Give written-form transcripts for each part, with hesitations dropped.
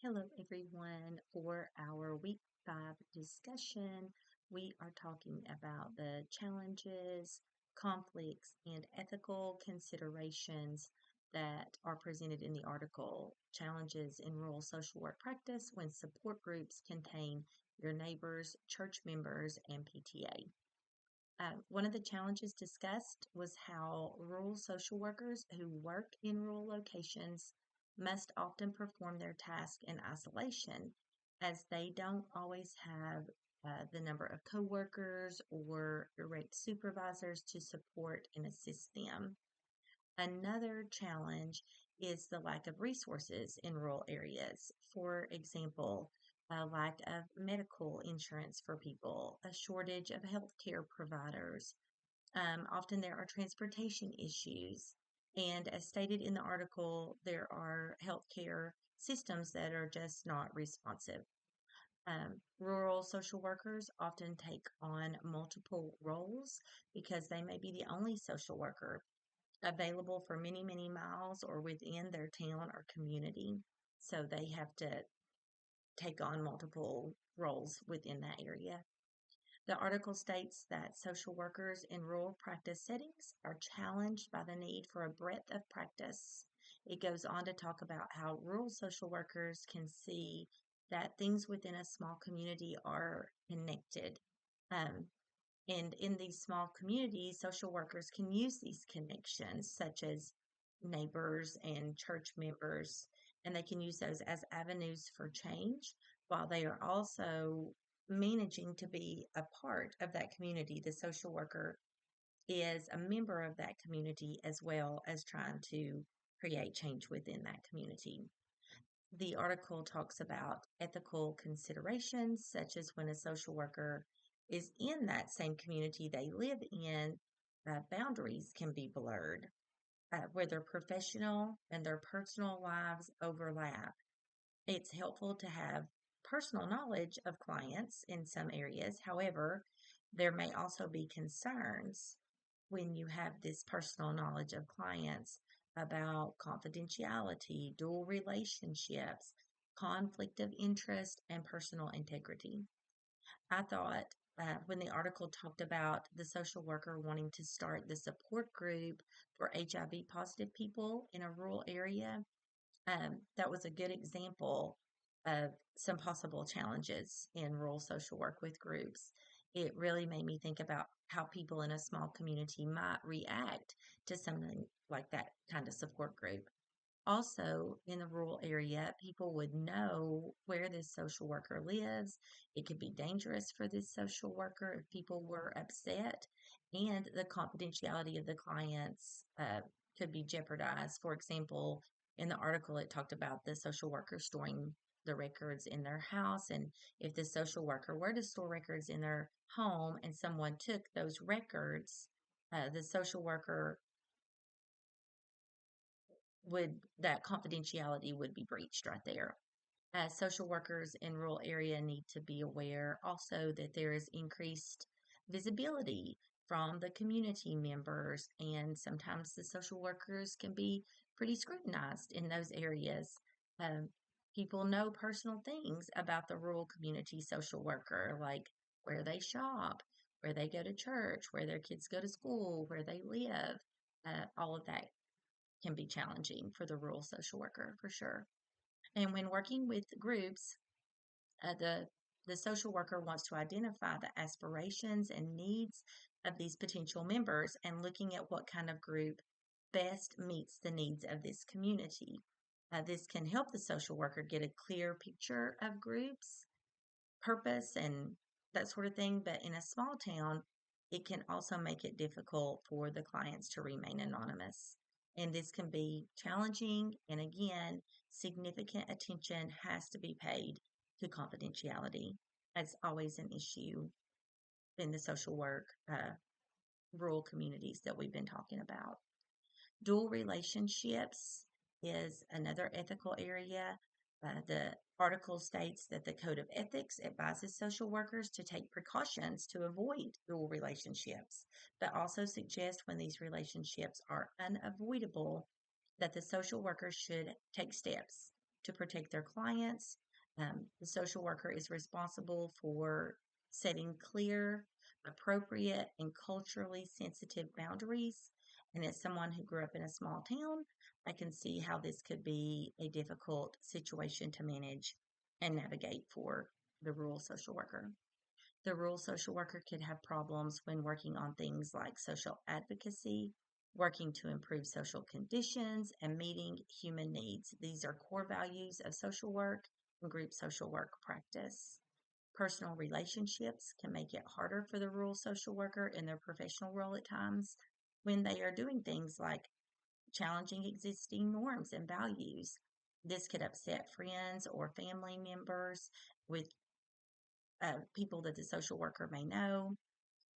Hello, everyone. For our week 5 discussion, we are talking about the challenges, conflicts, and ethical considerations that are presented in the article Challenges in Rural Social Work Practice when Support Groups Contain Your Neighbors, Church Members, and PTA. One of the challenges discussed was how rural social workers who work in rural locations must often perform their task in isolation, as they don't always have the number of coworkers or direct supervisors to support and assist them. Another challenge is the lack of resources in rural areas. For example, a lack of medical insurance for people, a shortage of healthcare providers. Often there are transportation issues. And as stated in the article, there are healthcare systems that are just not responsive. Rural social workers often take on multiple roles because they may be the only social worker available for many, many miles or within their town or community. So they have to take on multiple roles within that area. The article states that social workers in rural practice settings are challenged by the need for a breadth of practice. It goes on to talk about how rural social workers can see that things within a small community are connected. Um, and in these small communities, social workers can use these connections, such as neighbors and church members, and they can use those as avenues for change while they are also managing to be a part of that community. The social worker is a member of that community as well as trying to create change within that community. The article talks about ethical considerations, such as when a social worker is in that same community they live in, boundaries can be blurred, where their professional and their personal lives overlap. It's helpful to have personal knowledge of clients in some areas. However, there may also be concerns when you have this personal knowledge of clients about confidentiality, dual relationships, conflict of interest, and personal integrity. I thought when the article talked about the social worker wanting to start the support group for HIV positive people in a rural area, that was a good example of some possible challenges in rural social work with groups. It really made me think about how people in a small community might react to something like that kind of support group. Also, in the rural area, people would know where this social worker lives. It could be dangerous for this social worker if people were upset, and the confidentiality of the clients could be jeopardized. For example, in the article, it talked about the social worker storing the records in their house. And if the social worker were to store records in their home and someone took those records, the social worker would that confidentiality would be breached right there. Social workers in rural area need to be aware also that there is increased visibility from the community members, and sometimes the social workers can be pretty scrutinized in those areas. Um, People know personal things about the rural community social worker, like where they shop, where they go to church, where their kids go to school, where they live. All of that can be challenging for the rural social worker for sure. And when working with groups, uh, the the social worker wants to identify the aspirations and needs of these potential members and looking at what kind of group best meets the needs of this community. This can help the social worker get a clear picture of groups, purpose, and that sort of thing. But in a small town, it can also make it difficult for the clients to remain anonymous. And this can be challenging. And again, significant attention has to be paid to confidentiality. That's always an issue in the social work rural communities that we've been talking about. Dual relationships is another ethical area. The article states that the Code of Ethics advises social workers to take precautions to avoid dual relationships, but also suggests when these relationships are unavoidable that the social worker should take steps to protect their clients. The social worker is responsible for setting clear, appropriate, and culturally sensitive boundaries. And as someone who grew up in a small town, I can see how this could be a difficult situation to manage and navigate for the rural social worker. The rural social worker could have problems when working on things like social advocacy, working to improve social conditions, and meeting human needs. These are core values of social work and group social work practice. Personal relationships can make it harder for the rural social worker in their professional role at times when they are doing things like challenging existing norms and values. This could upset friends or family members with people that the social worker may know.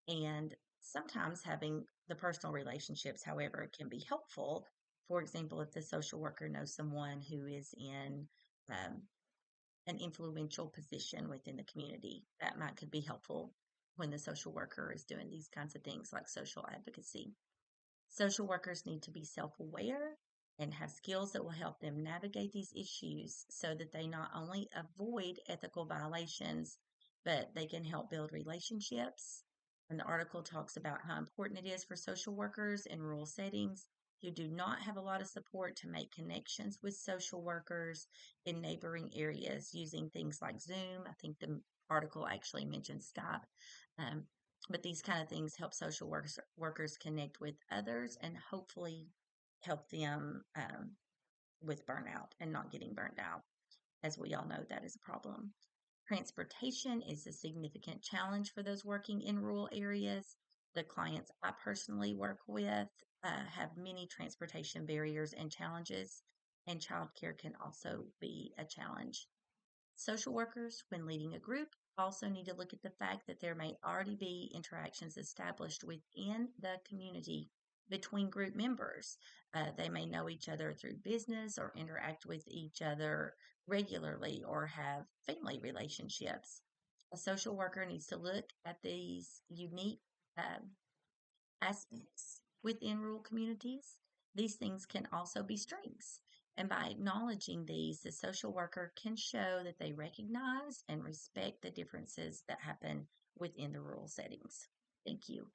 And sometimes having the personal relationships, however, can be helpful. For example, if the social worker knows someone who is in um, an influential position within the community, that might could be helpful when the social worker is doing these kinds of things like social advocacy. Social workers need to be self aware and have skills that will help them navigate these issues so that they not only avoid ethical violations, but they can help build relationships. And the article talks about how important it is for social workers in rural settings who do not have a lot of support to make connections with social workers in neighboring areas using things like Zoom. I think the article actually mentioned Skype. Um, but these kind of things help workers connect with others and hopefully help them with burnout and not getting burned out. As we all know, that is a problem. Transportation is a significant challenge for those working in rural areas. The clients I personally work with have many transportation barriers and challenges, and childcare can also be a challenge. Social workers, when leading a group, also need to look at the fact that there may already be interactions established within the community between group members. They may know each other through business or interact with each other regularly or have family relationships. A social worker needs to look at these unique um, aspects within rural communities. These things can also be strengths. And by acknowledging these, the social worker can show that they recognize and respect the differences that happen within the rural settings. Thank you.